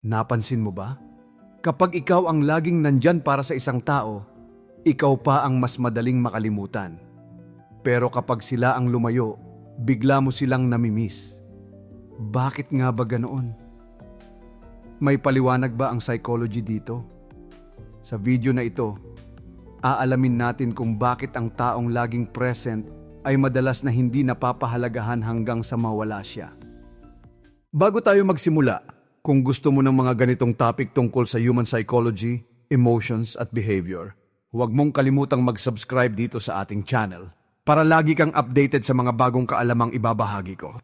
Napansin mo ba? Kapag ikaw ang laging nandyan para sa isang tao, ikaw pa ang mas madaling makalimutan. Pero kapag sila ang lumayo, bigla mo silang namimiss. Bakit nga ba ganoon? May paliwanag ba ang psychology dito? Sa video na ito, aalamin natin kung bakit ang taong laging present ay madalas na hindi napapahalagahan hanggang sa mawala siya. Bago tayo magsimula, kung gusto mo ng mga ganitong topic tungkol sa human psychology, emotions at behavior, huwag mong kalimutang mag-subscribe dito sa ating channel para lagi kang updated sa mga bagong kaalamang ibabahagi ko.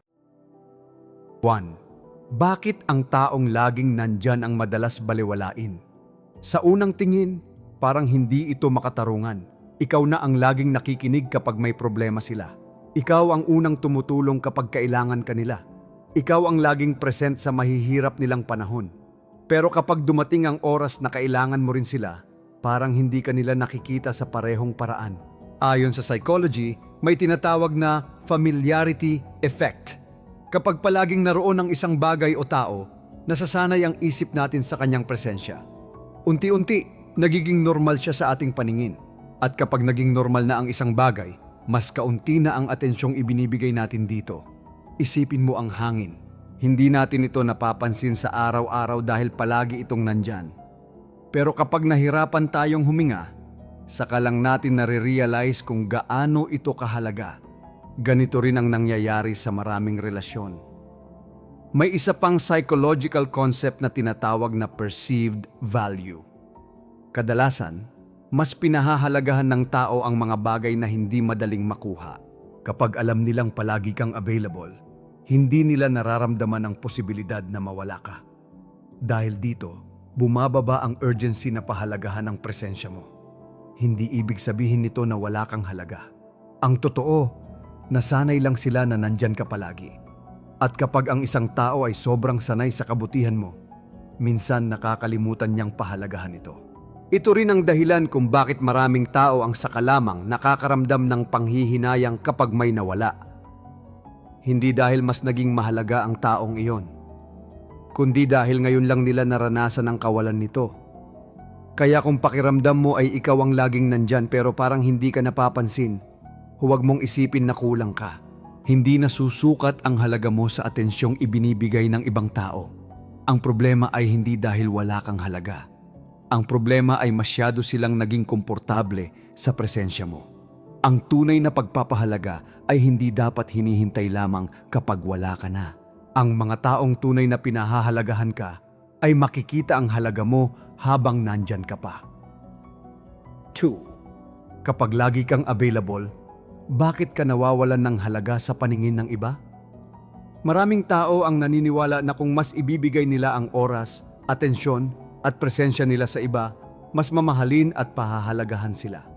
1. Bakit ang taong laging nandyan ang madalas balewalain? Sa unang tingin, parang hindi ito makatarungan. Ikaw na ang laging nakikinig kapag may problema sila. Ikaw ang unang tumutulong kapag kailangan ka nila. Ikaw ang laging present sa mahihirap nilang panahon. Pero kapag dumating ang oras na kailangan mo rin sila, parang hindi ka nila nakikita sa parehong paraan. Ayon sa psychology, may tinatawag na familiarity effect. Kapag palaging naroon ang isang bagay o tao, nasasanay ang isip natin sa kanyang presensya. Unti-unti, nagiging normal siya sa ating paningin. At kapag naging normal na ang isang bagay, mas kaunti na ang atensyong ibinibigay natin dito. Isipin mo ang hangin. Hindi natin ito napapansin sa araw-araw dahil palagi itong nandyan. Pero kapag nahirapan tayong huminga, saka lang natin nare-realize kung gaano ito kahalaga. Ganito rin ang nangyayari sa maraming relasyon. May isa pang psychological concept na tinatawag na perceived value. Kadalasan, mas pinahahalagahan ng tao ang mga bagay na hindi madaling makuha. Kapag alam nilang palagi kang available, hindi nila nararamdaman ang posibilidad na mawala ka. Dahil dito, bumababa ang urgency na pahalagahan ng presensya mo. Hindi ibig sabihin nito na wala kang halaga. Ang totoo, nasanay lang sila na nandyan ka palagi. At kapag ang isang tao ay sobrang sanay sa kabutihan mo, minsan nakakalimutan niyang pahalagahan ito. Ito rin ang dahilan kung bakit maraming tao ang saka lamang nakakaramdam ng panghihinayang kapag may nawala. Hindi dahil mas naging mahalaga ang taong iyon, kundi dahil ngayon lang nila naranasan ang kawalan nito. Kaya kung pakiramdam mo ay ikaw ang laging nandyan pero parang hindi ka napapansin, huwag mong isipin na kulang ka. Hindi nasusukat ang halaga mo sa atensyong ibinibigay ng ibang tao. Ang problema ay hindi dahil wala kang halaga. Ang problema ay masyado silang naging komportable sa presensya mo. Ang tunay na pagpapahalaga ay hindi dapat hinihintay lamang kapag wala ka na. Ang mga taong tunay na pinahahalagahan ka ay makikita ang halaga mo habang nandyan ka pa. 2. Kapag lagi kang available, bakit ka nawawalan ng halaga sa paningin ng iba? Maraming tao ang naniniwala na kung mas ibibigay nila ang oras, atensyon, at presensya nila sa iba, mas mamahalin at pahahalagahan sila.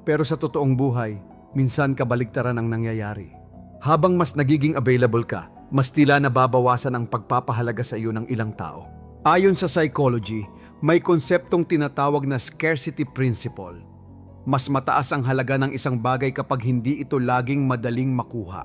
Pero sa totoong buhay, minsan kabaligtaran ang nangyayari. Habang mas nagiging available ka, mas tila nababawasan ang pagpapahalaga sa iyo ng ilang tao. Ayon sa psychology, may konseptong tinatawag na scarcity principle. Mas mataas ang halaga ng isang bagay kapag hindi ito laging madaling makuha.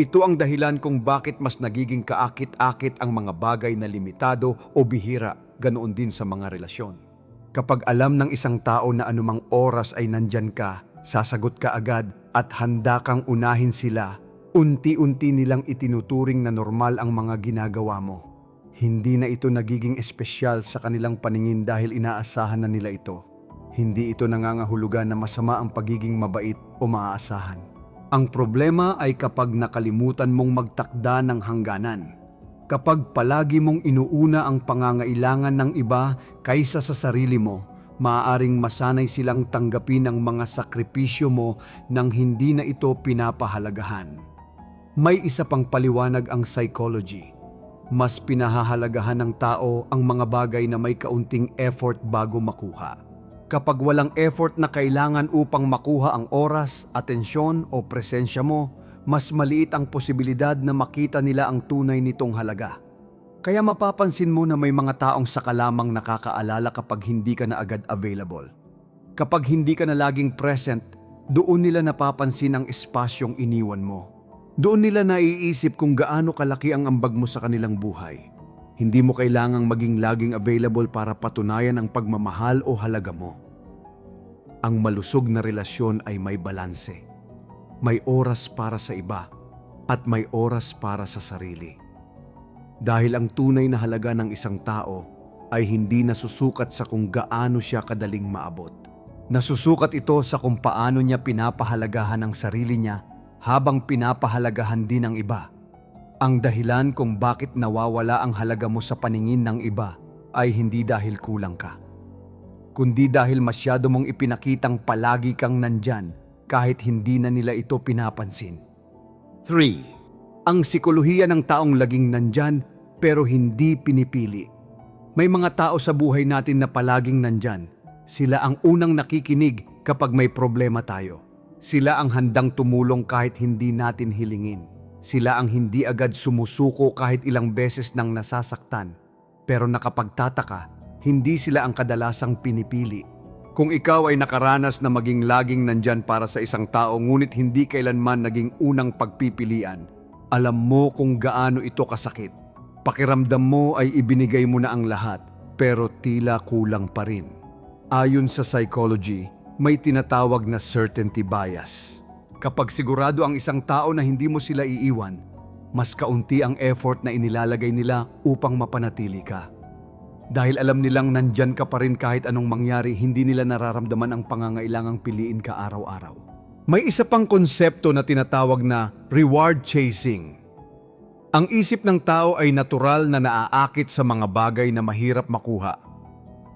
Ito ang dahilan kung bakit mas nagiging kaakit-akit ang mga bagay na limitado o bihira, ganoon din sa mga relasyon. Kapag alam ng isang tao na anumang oras ay nandyan ka, sasagot ka agad at handa kang unahin sila, unti-unti nilang itinuturing na normal ang mga ginagawa mo. Hindi na ito nagiging espesyal sa kanilang paningin dahil inaasahan na nila ito. Hindi ito nangangahulugan na masama ang pagiging mabait o maaasahan. Ang problema ay kapag nakalimutan mong magtakda ng hangganan. Kapag palagi mong inuuna ang pangangailangan ng iba kaysa sa sarili mo, maaaring masanay silang tanggapin ang mga sakripisyo mo nang hindi na ito pinapahalagahan. May isa pang paliwanag ang psychology. Mas pinahahalagahan ng tao ang mga bagay na may kaunting effort bago makuha. Kapag walang effort na kailangan upang makuha ang oras, atensyon o presensya mo, mas maliit ang posibilidad na makita nila ang tunay nitong halaga. Kaya mapapansin mo na may mga taong saka lamang nakakaalala kapag hindi ka na agad available. Kapag hindi ka na laging present, doon nila napapansin ang espasyong iniwan mo. Doon nila naiisip kung gaano kalaki ang ambag mo sa kanilang buhay. Hindi mo kailangang maging laging available para patunayan ang pagmamahal o halaga mo. Ang malusog na relasyon ay may balanse. May oras para sa iba at may oras para sa sarili. Dahil ang tunay na halaga ng isang tao ay hindi nasusukat sa kung gaano siya kadaling maabot. Nasusukat ito sa kung paano niya pinapahalagahan ang sarili niya habang pinapahalagahan din ang iba. Ang dahilan kung bakit nawawala ang halaga mo sa paningin ng iba ay hindi dahil kulang ka, kundi dahil masyado mong ipinakitang palagi kang nandyan kahit hindi na nila ito pinapansin. 3. Ang sikolohiya ng taong laging nandyan pero hindi pinipili. May mga tao sa buhay natin na palaging nandyan. Sila ang unang nakikinig kapag may problema tayo. Sila ang handang tumulong kahit hindi natin hilingin. Sila ang hindi agad sumusuko kahit ilang beses nang nasasaktan. Pero nakapagtataka, hindi sila ang kadalasang pinipili. Kung ikaw ay nakaranas na maging laging nandyan para sa isang tao ngunit hindi kailanman naging unang pagpipilian, alam mo kung gaano ito kasakit. Pakiramdam mo ay ibinigay mo na ang lahat pero tila kulang pa rin. Ayon sa psychology, may tinatawag na certainty bias. Kapag sigurado ang isang tao na hindi mo sila iiwan, mas kaunti ang effort na inilalagay nila upang mapanatili ka. Dahil alam nilang nandyan ka pa rin kahit anong mangyari, hindi nila nararamdaman ang pangangailangang piliin ka araw-araw. May isa pang konsepto na tinatawag na reward chasing. Ang isip ng tao ay natural na naaakit sa mga bagay na mahirap makuha.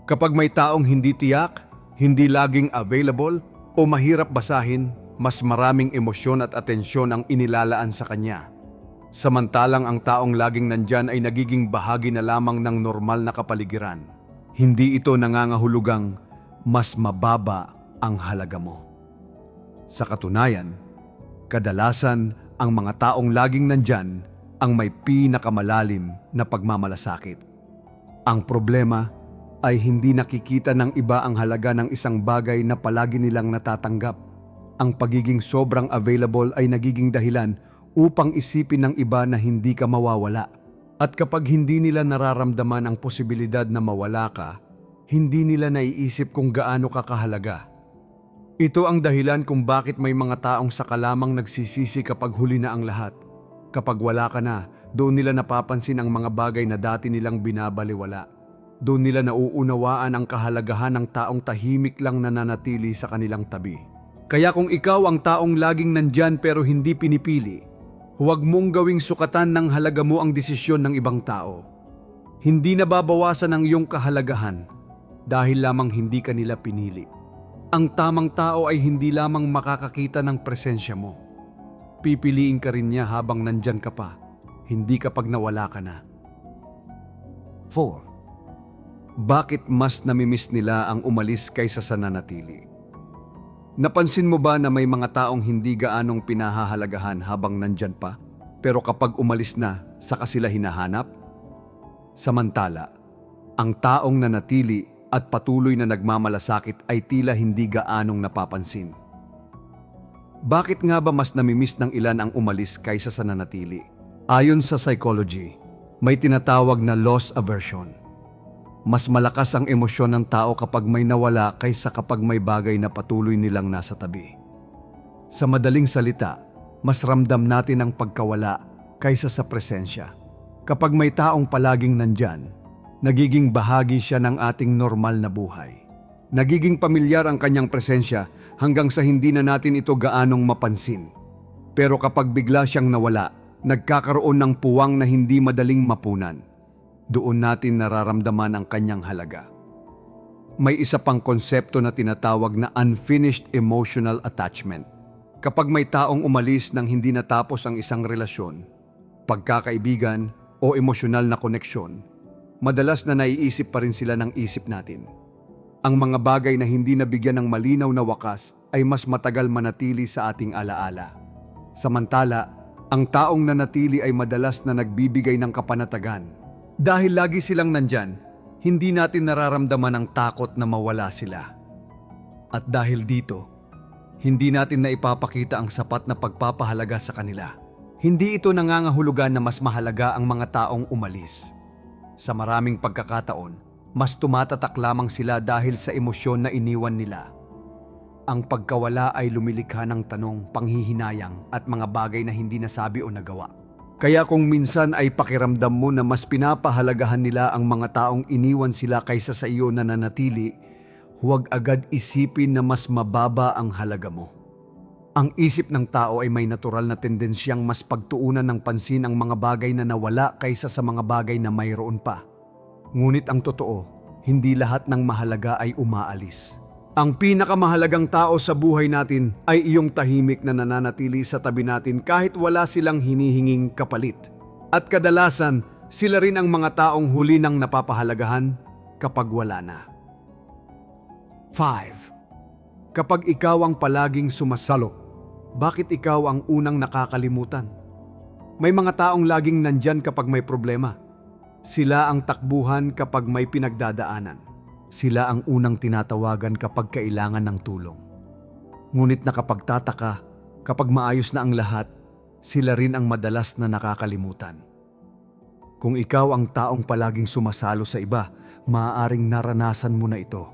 Kapag may taong hindi tiyak, hindi laging available, o mahirap basahin, mas maraming emosyon at atensyon ang inilalaan sa kanya. Samantalang ang taong laging nandyan ay nagiging bahagi na lamang ng normal na kapaligiran. Hindi ito nangangahulugang mas mababa ang halaga mo. Sa katunayan, kadalasan ang mga taong laging nandyan ang may pinakamalalim na pagmamalasakit. Ang problema ay hindi nakikita ng iba ang halaga ng isang bagay na palagi nilang natatanggap. Ang pagiging sobrang available ay nagiging dahilan upang isipin ng iba na hindi ka mawawala. At kapag hindi nila nararamdaman ang posibilidad na mawala ka, hindi nila naiisip kung gaano ka kahalaga. Ito ang dahilan kung bakit may mga taong saka lamang nagsisisi kapag huli na ang lahat. Kapag wala ka na, doon nila napapansin ang mga bagay na dati nilang binabaliwala. Doon nila nauunawaan ang kahalagahan ng taong tahimik lang nananatili sa kanilang tabi. Kaya kung ikaw ang taong laging nandyan pero hindi pinipili, huwag mong gawing sukatan ng halaga mo ang desisyon ng ibang tao. Hindi nababawasan ang iyong kahalagahan dahil lamang hindi ka nila pinili. Ang tamang tao ay hindi lamang makakakita ng presensya mo. Pipiliin ka rin niya habang nandyan ka pa, hindi kapag nawala ka na. 4. Bakit mas namimiss nila ang umalis kaysa sa nanatili? Napansin mo ba na may mga taong hindi gaanong pinahahalagahan habang nandyan pa, pero kapag umalis na, saka sila hinahanap? Samantala, ang taong nanatili at patuloy na nagmamalasakit ay tila hindi gaanong napapansin. Bakit nga ba mas namimiss ng ilan ang umalis kaysa sa nanatili? Ayon sa psychology, may tinatawag na loss aversion. Mas malakas ang emosyon ng tao kapag may nawala kaysa kapag may bagay na patuloy nilang nasa tabi. Sa madaling salita, mas ramdam natin ang pagkawala kaysa sa presensya. Kapag may taong palaging nandyan, nagiging bahagi siya ng ating normal na buhay. Nagiging pamilyar ang kanyang presensya hanggang sa hindi na natin ito gaanong mapansin. Pero kapag bigla siyang nawala, nagkakaroon ng puwang na hindi madaling mapunan. Doon natin nararamdaman ang kanyang halaga. May isa pang konsepto na tinatawag na unfinished emotional attachment. Kapag may taong umalis nang hindi natapos ang isang relasyon, pagkakaibigan o emosyonal na koneksyon, madalas na naiisip pa rin sila ng isip natin. Ang mga bagay na hindi nabigyan ng malinaw na wakas ay mas matagal manatili sa ating alaala. Samantala, ang taong nanatili ay madalas na nagbibigay ng kapanatagan. Dahil lagi silang nandyan, hindi natin nararamdaman ang takot na mawala sila. At dahil dito, hindi natin na ipapakita ang sapat na pagpapahalaga sa kanila. Hindi ito nangangahulugan na mas mahalaga ang mga taong umalis. Sa maraming pagkakataon, mas tumatatak lamang sila dahil sa emosyon na iniwan nila. Ang pagkawala ay lumilikha ng tanong, panghihinayang at mga bagay na hindi nasabi o nagawa. Kaya kung minsan ay pakiramdam mo na mas pinapahalagahan nila ang mga taong iniwan sila kaysa sa iyo na nanatili, huwag agad isipin na mas mababa ang halaga mo. Ang isip ng tao ay may natural na tendensyang mas pagtuunan ng pansin ang mga bagay na nawala kaysa sa mga bagay na mayroon pa. Ngunit ang totoo, hindi lahat ng mahalaga ay umaalis. Ang pinakamahalagang tao sa buhay natin ay iyong tahimik na nananatili sa tabi natin kahit wala silang hinihinging kapalit. At kadalasan, sila rin ang mga taong huli nang napapahalagahan kapag wala na. 5. Kapag ikaw ang palaging sumasalo, bakit ikaw ang unang nakakalimutan? May mga taong laging nandyan kapag may problema. Sila ang takbuhan kapag may pinagdadaanan. Sila ang unang tinatawagan kapag kailangan ng tulong. Ngunit nakapagtataka, kapag maayos na ang lahat, sila rin ang madalas na nakakalimutan. Kung ikaw ang taong palaging sumasalo sa iba, maaaring naranasan mo na ito.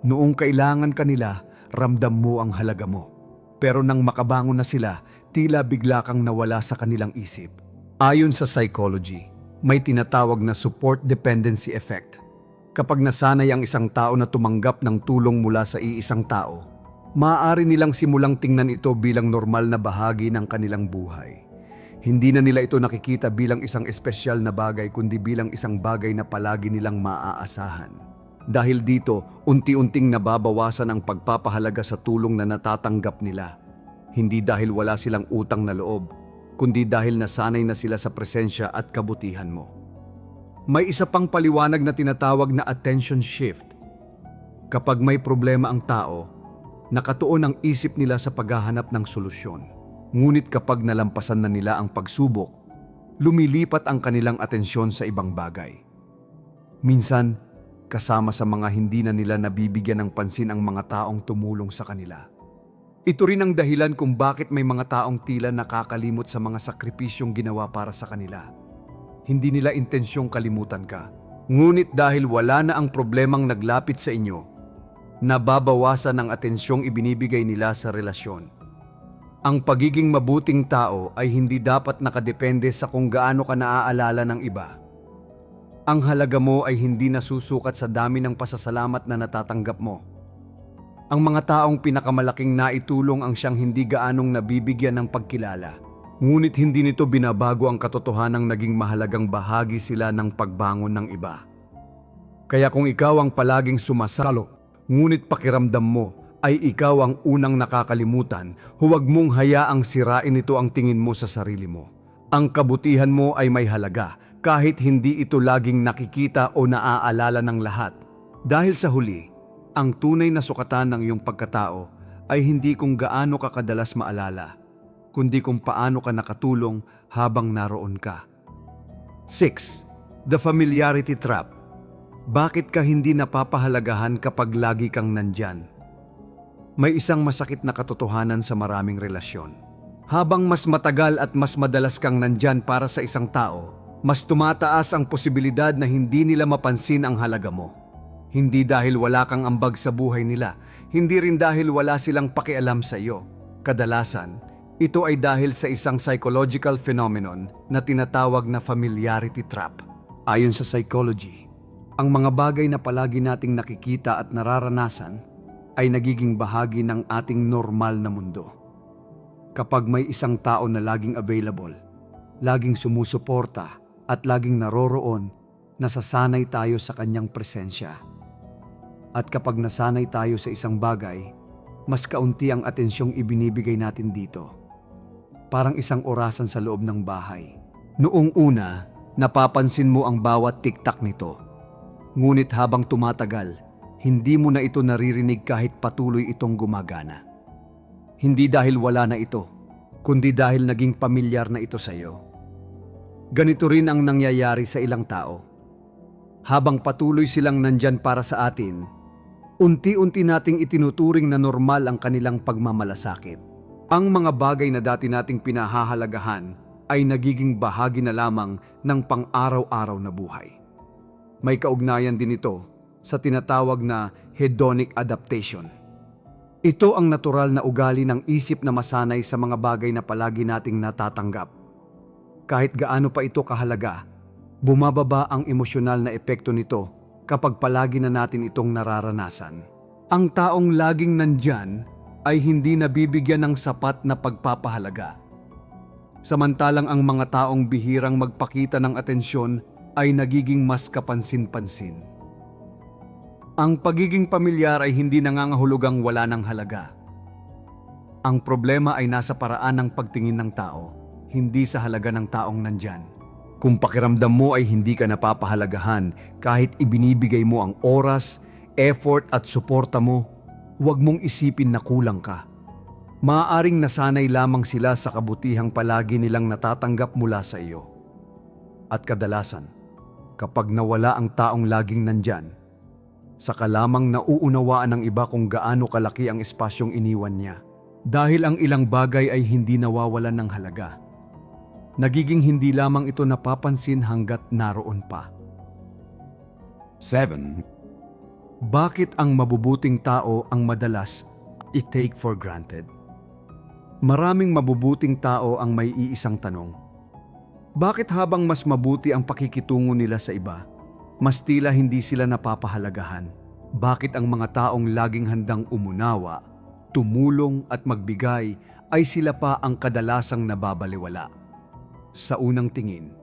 Noong kailangan ka nila, ramdam mo ang halaga mo. Pero nang makabangon na sila, tila bigla kang nawala sa kanilang isip. Ayon sa psychology, may tinatawag na support dependency effect. Kapag nasanay ang isang tao na tumanggap ng tulong mula sa iisang tao, maaari nilang simulang tingnan ito bilang normal na bahagi ng kanilang buhay. Hindi na nila ito nakikita bilang isang espesyal na bagay kundi bilang isang bagay na palagi nilang maaasahan. Dahil dito, unti-unting nababawasan ang pagpapahalaga sa tulong na natatanggap nila. Hindi dahil wala silang utang na loob, kundi dahil nasanay na sila sa presensya at kabutihan mo. May isa pang paliwanag na tinatawag na attention shift. Kapag may problema ang tao, nakatuon ang isip nila sa paghahanap ng solusyon. Ngunit kapag nalampasan na nila ang pagsubok, lumilipat ang kanilang atensyon sa ibang bagay. Minsan, kasama sa mga hindi na nila nabibigyan ng pansin ang mga taong tumulong sa kanila. Ito rin ang dahilan kung bakit may mga taong tila nakakalimot sa mga sakripisyong ginawa para sa kanila. Hindi nila intensyong kalimutan ka. Ngunit dahil wala na ang problemang naglapit sa inyo, nababawasan ang atensyong ibinibigay nila sa relasyon. Ang pagiging mabuting tao ay hindi dapat nakadepende sa kung gaano ka naaalala ng iba. Ang halaga mo ay hindi nasusukat sa dami ng pasasalamat na natatanggap mo. Ang mga taong pinakamalaking naitulong ang siyang hindi gaanong nabibigyan ng pagkilala. Ngunit hindi nito binabago ang katotohanang naging mahalagang bahagi sila ng pagbangon ng iba. Kaya kung ikaw ang palaging sumasalo, ngunit pakiramdam mo ay ikaw ang unang nakakalimutan, huwag mong hayaang sirain ito ang tingin mo sa sarili mo. Ang kabutihan mo ay may halaga kahit hindi ito laging nakikita o naaalala ng lahat. Dahil sa huli, ang tunay na sukatan ng iyong pagkatao ay hindi kung gaano ka kadalas maalala, kundi kung paano ka nakatulong habang naroon ka. 6. The familiarity trap. Bakit ka hindi napapahalagahan kapag lagi kang nandyan? May isang masakit na katotohanan sa maraming relasyon. Habang mas matagal at mas madalas kang nandyan para sa isang tao, mas tumataas ang posibilidad na hindi nila mapansin ang halaga mo. Hindi dahil wala kang ambag sa buhay nila, hindi rin dahil wala silang pakialam sa iyo. Kadalasan, ito ay dahil sa isang psychological phenomenon na tinatawag na familiarity trap. Ayon sa psychology, ang mga bagay na palagi nating nakikita at nararanasan ay nagiging bahagi ng ating normal na mundo. Kapag may isang tao na laging available, laging sumusuporta at laging naroroon, nasasanay tayo sa kanyang presensya. At kapag nasanay tayo sa isang bagay, mas kaunti ang atensyong ibinibigay natin dito. Parang isang orasan sa loob ng bahay. Noong una, napapansin mo ang bawat tiktak nito. Ngunit habang tumatagal, hindi mo na ito naririnig kahit patuloy itong gumagana. Hindi dahil wala na ito, kundi dahil naging pamilyar na ito sa iyo. Ganito rin ang nangyayari sa ilang tao. Habang patuloy silang nandyan para sa atin, unti-unti nating itinuturing na normal ang kanilang pagmamalasakit. Ang mga bagay na dati nating pinahahalagahan ay nagiging bahagi na lamang ng pang-araw-araw na buhay. May kaugnayan din ito sa tinatawag na hedonic adaptation. Ito ang natural na ugali ng isip na masanay sa mga bagay na palagi nating natatanggap. Kahit gaano pa ito kahalaga, bumababa ang emosyonal na epekto nito kapag palagi na natin itong nararanasan. Ang taong laging nandyan ay hindi nabibigyan ng sapat na pagpapahalaga. Samantalang ang mga taong bihirang magpakita ng atensyon ay nagiging mas kapansin-pansin. Ang pagiging pamilyar ay hindi nangangahulugang wala ng halaga. Ang problema ay nasa paraan ng pagtingin ng tao, hindi sa halaga ng taong nandyan. Kung pakiramdam mo ay hindi ka napapahalagahan kahit ibinibigay mo ang oras, effort at suporta mo, huwag mong isipin na kulang ka. Maaaring nasanay lamang sila sa kabutihang palagi nilang natatanggap mula sa iyo. At kadalasan, kapag nawala ang taong laging nandyan, saka lamang nauunawaan ng iba kung gaano kalaki ang espasyong iniwan niya. Dahil ang ilang bagay ay hindi nawawalan ng halaga. Nagiging hindi lamang ito napapansin hanggat naroon pa. 7. Bakit ang mabubuting tao ang madalas i-take for granted? Maraming mabubuting tao ang may iisang tanong. Bakit habang mas mabuti ang pakikitungo nila sa iba, mas tila hindi sila napapahalagahan? Bakit ang mga taong laging handang umunawa, tumulong at magbigay ay sila pa ang kadalasang nababaliwala? Sa unang tingin,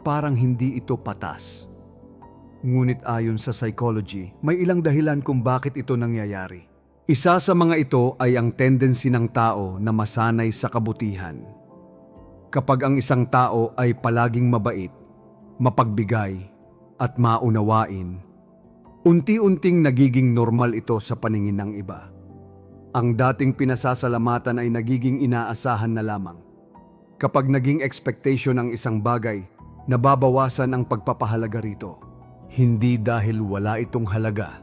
parang hindi ito patas. Ngunit ayon sa psychology, may ilang dahilan kung bakit ito nangyayari. Isa sa mga ito ay ang tendency ng tao na masanay sa kabutihan. Kapag ang isang tao ay palaging mabait, mapagbigay, at maunawain, unti-unting nagiging normal ito sa paningin ng iba. Ang dating pinasasalamatan ay nagiging inaasahan na lamang. Kapag naging expectation ang isang bagay, nababawasan ang pagpapahalaga rito. Hindi dahil wala itong halaga,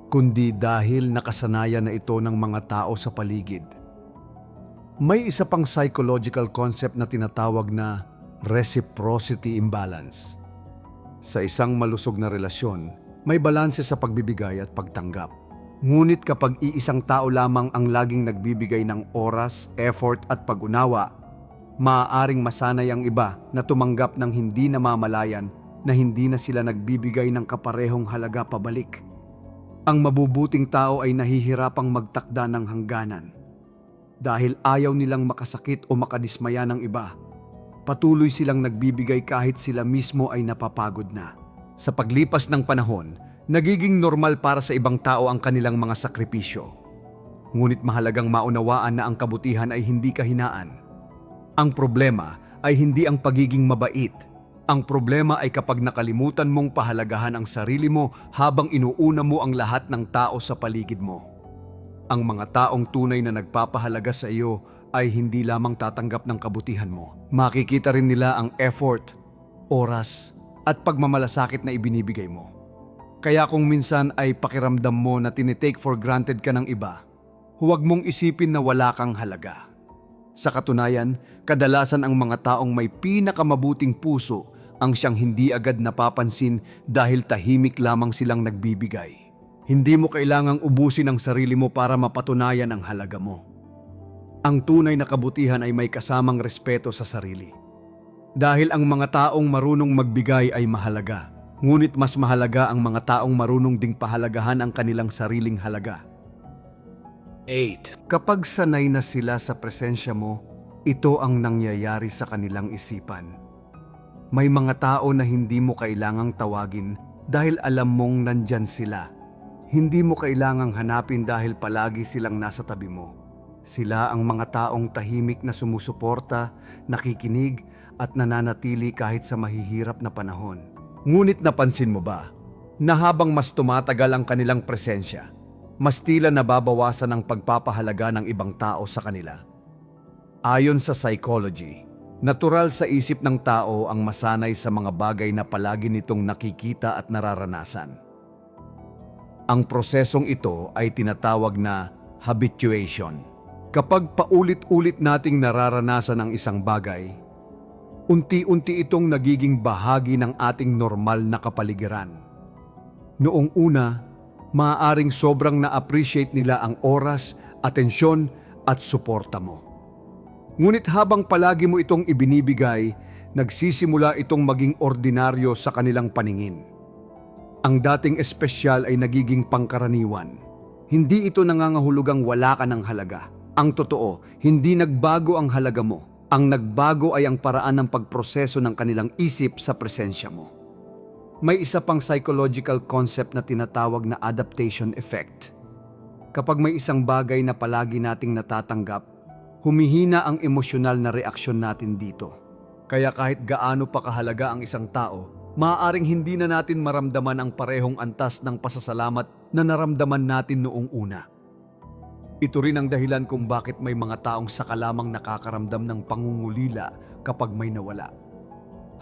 kundi dahil nakasanayan na ito ng mga tao sa paligid. May isa pang psychological concept na tinatawag na reciprocity imbalance. Sa isang malusog na relasyon, may balanse sa pagbibigay at pagtanggap. Ngunit kapag iisang tao lamang ang laging nagbibigay ng oras, effort at pag-unawa, maaaring masanay ang iba na tumanggap ng hindi namamalayan na hindi na sila nagbibigay ng kaparehong halaga pabalik. Ang mabubuting tao ay nahihirapang magtakda ng hangganan. Dahil ayaw nilang makasakit o makadismaya ng iba, patuloy silang nagbibigay kahit sila mismo ay napapagod na. Sa paglipas ng panahon, nagiging normal para sa ibang tao ang kanilang mga sakripisyo. Ngunit mahalagang maunawaan na ang kabutihan ay hindi kahinaan. Ang problema ay hindi ang pagiging mabait. Ang problema ay kapag nakalimutan mong pahalagahan ang sarili mo habang inuuna mo ang lahat ng tao sa paligid mo. Ang mga taong tunay na nagpapahalaga sa iyo ay hindi lamang tatanggap ng kabutihan mo. Makikita rin nila ang effort, oras, at pagmamalasakit na ibinibigay mo. Kaya kung minsan ay pakiramdam mo na tinitake for granted ka ng iba, huwag mong isipin na wala kang halaga. Sa katunayan, kadalasan ang mga taong may pinakamabuting puso ang siyang hindi agad napapansin dahil tahimik lamang silang nagbibigay. Hindi mo kailangang ubusin ang sarili mo para mapatunayan ang halaga mo. Ang tunay na kabutihan ay may kasamang respeto sa sarili. Dahil ang mga taong marunong magbigay ay mahalaga, ngunit mas mahalaga ang mga taong marunong ding pahalagahan ang kanilang sariling halaga. 8. Kapag sanay na sila sa presensya mo, ito ang nangyayari sa kanilang isipan. May mga tao na hindi mo kailangang tawagin dahil alam mong nandyan sila. Hindi mo kailangang hanapin dahil palagi silang nasa tabi mo. Sila ang mga taong tahimik na sumusuporta, nakikinig at nananatili kahit sa mahihirap na panahon. Ngunit napansin mo ba na habang mas tumatagal ang kanilang presensya, mas tila nababawasan ang pagpapahalaga ng ibang tao sa kanila? Ayon sa psychology, natural sa isip ng tao ang masanay sa mga bagay na palagi nitong nakikita at nararanasan. Ang prosesong ito ay tinatawag na habituation. Kapag paulit-ulit nating nararanasan ang isang bagay, unti-unti itong nagiging bahagi ng ating normal na kapaligiran. Noong una, maaaring sobrang na-appreciate nila ang oras, atensyon at suporta mo. Ngunit habang palagi mo itong ibinibigay, nagsisimula itong maging ordinaryo sa kanilang paningin. Ang dating espesyal ay nagiging pangkaraniwan. Hindi ito nangangahulugang wala ka ng halaga. Ang totoo, hindi nagbago ang halaga mo. Ang nagbago ay ang paraan ng pagproseso ng kanilang isip sa presensya mo. May isa pang psychological concept na tinatawag na adaptation effect. Kapag may isang bagay na palagi nating natatanggap, humihina ang emosyonal na reaksyon natin dito. Kaya kahit gaano pa kahalaga ang isang tao, maaaring hindi na natin maramdaman ang parehong antas ng pasasalamat na naramdaman natin noong una. Ito rin ang dahilan kung bakit may mga taong saka lamang nakakaramdam ng pangungulila kapag may nawala.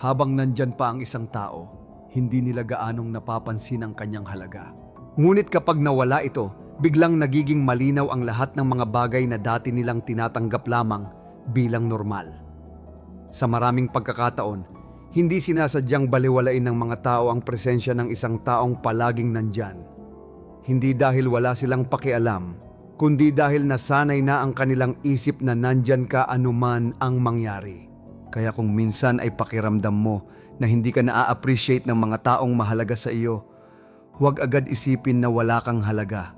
Habang nandyan pa ang isang tao, hindi nila gaanong napapansin ang kanyang halaga. Ngunit kapag nawala ito, biglang nagiging malinaw ang lahat ng mga bagay na dati nilang tinatanggap lamang bilang normal. Sa maraming pagkakataon, hindi sinasadyang baliwalain ng mga tao ang presensya ng isang taong palaging nandyan. Hindi dahil wala silang pakialam, kundi dahil nasanay na ang kanilang isip na nandyan ka anuman ang mangyari. Kaya kung minsan ay pakiramdam mo na hindi ka na-appreciate ng mga taong mahalaga sa iyo, huwag agad isipin na wala kang halaga.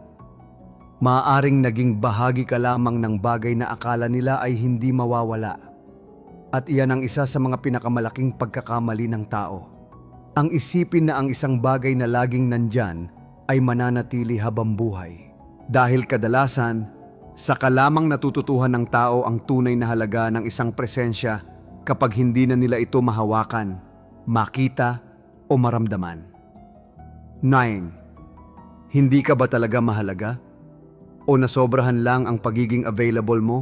Maaaring naging bahagi ka lamang ng bagay na akala nila ay hindi mawawala. At iyan ang isa sa mga pinakamalaking pagkakamali ng tao. Ang isipin na ang isang bagay na laging nandyan ay mananatili habang buhay. Dahil kadalasan, saka lamang natututuhan ng tao ang tunay na halaga ng isang presensya kapag hindi na nila ito mahawakan, makita o maramdaman. 9. Hindi ka ba talaga mahalaga? O nasobrahan lang ang pagiging available mo?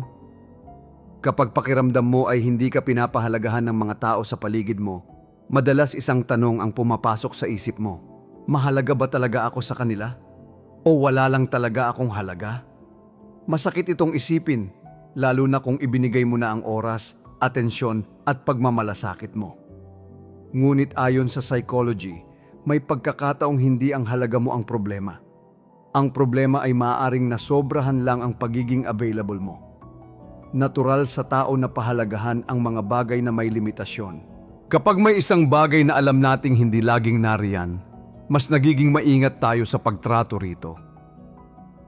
Kapag pakiramdam mo ay hindi ka pinapahalagahan ng mga tao sa paligid mo, madalas isang tanong ang pumapasok sa isip mo. Mahalaga ba talaga ako sa kanila? O wala lang talaga akong halaga? Masakit itong isipin, lalo na kung ibinigay mo na ang oras, atensyon at pagmamalasakit mo. Ngunit ayon sa psychology, may pagkakataong hindi ang halaga mo ang problema. Ang problema ay maaaring nasobrahan lang ang pagiging available mo. Natural sa tao na pahalagahan ang mga bagay na may limitasyon. Kapag may isang bagay na alam nating hindi laging nariyan, mas nagiging maingat tayo sa pagtrato rito.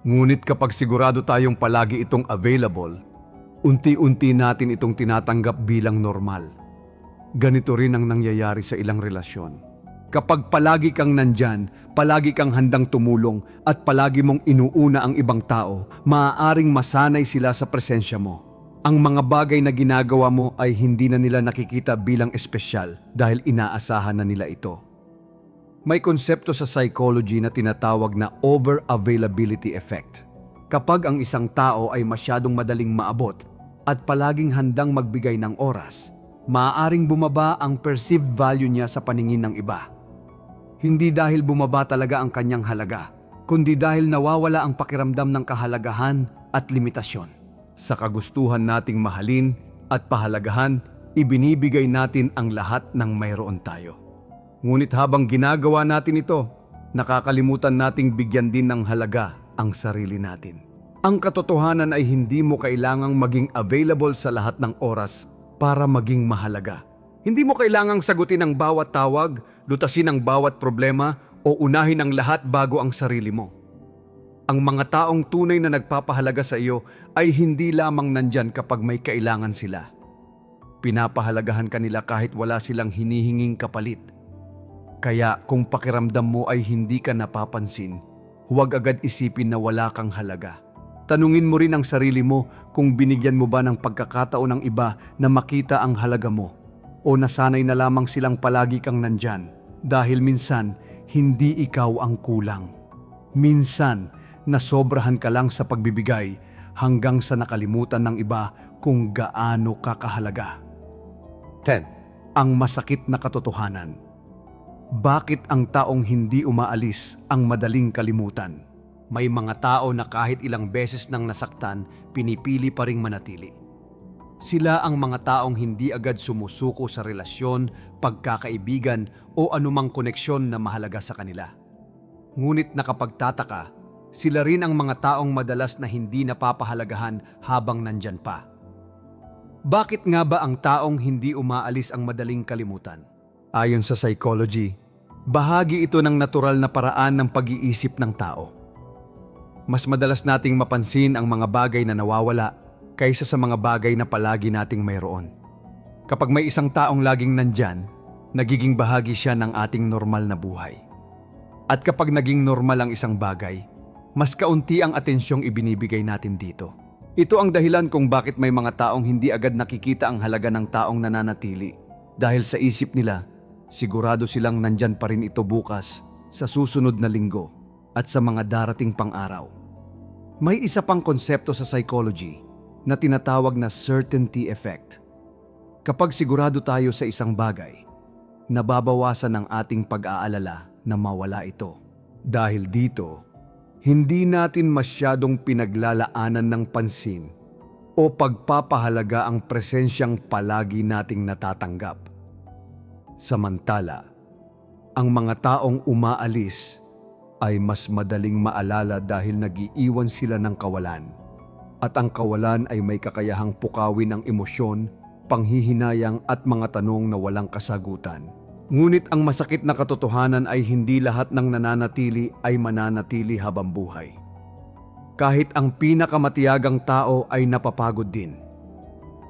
Ngunit kapag sigurado tayong palagi itong available, unti-unti natin itong tinatanggap bilang normal. Ganito rin ang nangyayari sa ilang relasyon. Kapag palagi kang nandyan, palagi kang handang tumulong at palagi mong inuuna ang ibang tao, maaaring masanay sila sa presensya mo. Ang mga bagay na ginagawa mo ay hindi na nila nakikita bilang espesyal dahil inaasahan na nila ito. May konsepto sa psychology na tinatawag na over-availability effect. Kapag ang isang tao ay masyadong madaling maabot at palaging handang magbigay ng oras, maaaring bumaba ang perceived value niya sa paningin ng iba. Hindi dahil bumaba talaga ang kanyang halaga, kundi dahil nawawala ang pakiramdam ng kahalagahan at limitasyon. Sa kagustuhan nating mahalin at pahalagahan, ibinibigay natin ang lahat ng mayroon tayo. Ngunit habang ginagawa natin ito, nakakalimutan nating bigyan din ng halaga ang sarili natin. Ang katotohanan ay hindi mo kailangang maging available sa lahat ng oras para maging mahalaga. Hindi mo kailangang sagutin ang bawat tawag, lutasin ang bawat problema o unahin ang lahat bago ang sarili mo. Ang mga taong tunay na nagpapahalaga sa iyo ay hindi lamang nandyan kapag may kailangan sila. Pinapahalagahan ka nila kahit wala silang hinihinging kapalit. Kaya kung pakiramdam mo ay hindi ka napapansin, huwag agad isipin na wala kang halaga. Tanungin mo rin ang sarili mo kung binigyan mo ba ng pagkakataon ng iba na makita ang halaga mo o nasanay na lamang silang palagi kang nandyan dahil minsan hindi ikaw ang kulang. Minsan, nasobrahan ka lang sa pagbibigay hanggang sa nakalimutan ng iba kung gaano ka kahalaga. 10. Ang masakit na katotohanan. Bakit ang taong hindi umaalis ang madaling kalimutan? May mga tao na kahit ilang beses nang nasaktan, pinipili pa ring manatili. Sila ang mga taong hindi agad sumusuko sa relasyon, pagkakaibigan o anumang koneksyon na mahalaga sa kanila. Ngunit nakapagtataka, sila rin ang mga taong madalas na hindi napapahalagahan habang nandyan pa. Bakit nga ba ang taong hindi umaalis ang madaling kalimutan? Ayon sa psychology, bahagi ito ng natural na paraan ng pag-iisip ng tao. Mas madalas nating mapansin ang mga bagay na nawawala kaysa sa mga bagay na palagi nating mayroon. Kapag may isang taong laging nandyan, nagiging bahagi siya ng ating normal na buhay. At kapag naging normal ang isang bagay, mas kaunti ang atensyong ibinibigay natin dito. Ito ang dahilan kung bakit may mga taong hindi agad nakikita ang halaga ng taong nananatili. Dahil sa isip nila, sigurado silang nandyan pa rin ito bukas, sa susunod na linggo, at sa mga darating pang araw. May isa pang konsepto sa psychology na tinatawag na certainty effect. Kapag sigurado tayo sa isang bagay, nababawasan ang ating pag-aalala na mawala ito. Dahil dito, hindi natin masyadong pinaglalaanan ng pansin o pagpapahalaga ang presensyang palagi nating natatanggap. Samantala, ang mga taong umaalis ay mas madaling maalala dahil nag-iiwan sila ng kawalan. At ang kawalan ay may kakayahang pukawin ang emosyon, panghihinayang at mga tanong na walang kasagutan. Ngunit ang masakit na katotohanan ay hindi lahat ng nananatili ay mananatili habang buhay. Kahit ang pinakamatiyagang tao ay napapagod din.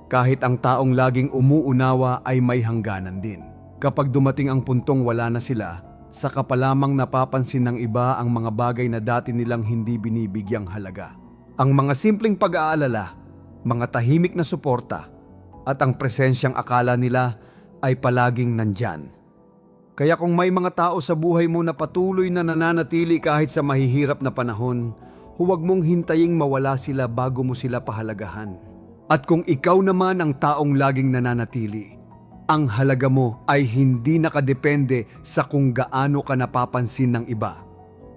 Kahit ang taong laging umuunawa ay may hangganan din. Kapag dumating ang puntong wala na sila, saka pa lamang napapansin ng iba ang mga bagay na dati nilang hindi binibigyang halaga. Ang mga simpleng pag-aalala, mga tahimik na suporta, at ang presensyang akala nila ay palaging nandyan. Kaya kung may mga tao sa buhay mo na patuloy na nananatili kahit sa mahihirap na panahon, huwag mong hintaying mawala sila bago mo sila pahalagahan. At kung ikaw naman ang taong laging nananatili, ang halaga mo ay hindi nakadepende sa kung gaano ka napapansin ng iba.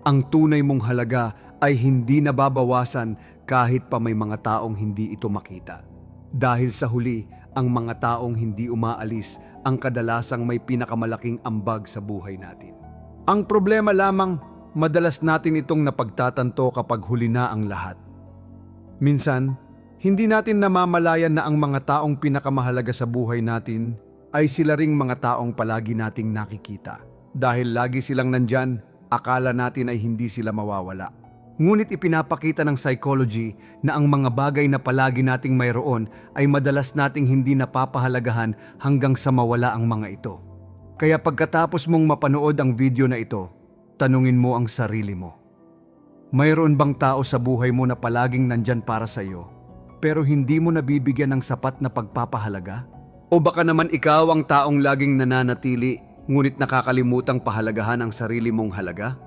Ang tunay mong halaga ay hindi nababawasan kahit pa may mga taong hindi ito makita. Dahil sa huli, ang mga taong hindi umaalis ang kadalasang may pinakamalaking ambag sa buhay natin. Ang problema lamang, madalas natin itong napagtatanto kapag huli na ang lahat. Minsan, hindi natin namamalayan na ang mga taong pinakamahalaga sa buhay natin ay sila ring mga taong palagi nating nakikita. Dahil lagi silang nandyan, akala natin ay hindi sila mawawala. Ngunit ipinapakita ng psychology na ang mga bagay na palagi nating mayroon ay madalas nating hindi napapahalagahan hanggang sa mawala ang mga ito. Kaya pagkatapos mong mapanood ang video na ito, tanungin mo ang sarili mo. Mayroon bang tao sa buhay mo na palaging nandyan para sa iyo, pero hindi mo nabibigyan ng sapat na pagpapahalaga? O baka naman ikaw ang taong laging nananatili, ngunit nakakalimutang pahalagahan ang sarili mong halaga?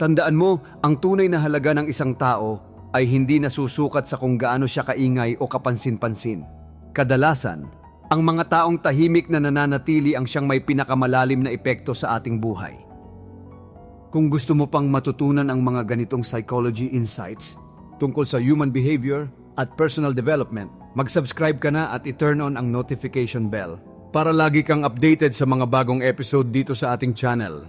Tandaan mo, ang tunay na halaga ng isang tao ay hindi nasusukat sa kung gaano siya kaingay o kapansin-pansin. Kadalasan, ang mga taong tahimik na nananatili ang siyang may pinakamalalim na epekto sa ating buhay. Kung gusto mo pang matutunan ang mga ganitong psychology insights tungkol sa human behavior at personal development, mag-subscribe ka na at i-turn on ang notification bell para lagi kang updated sa mga bagong episode dito sa ating channel.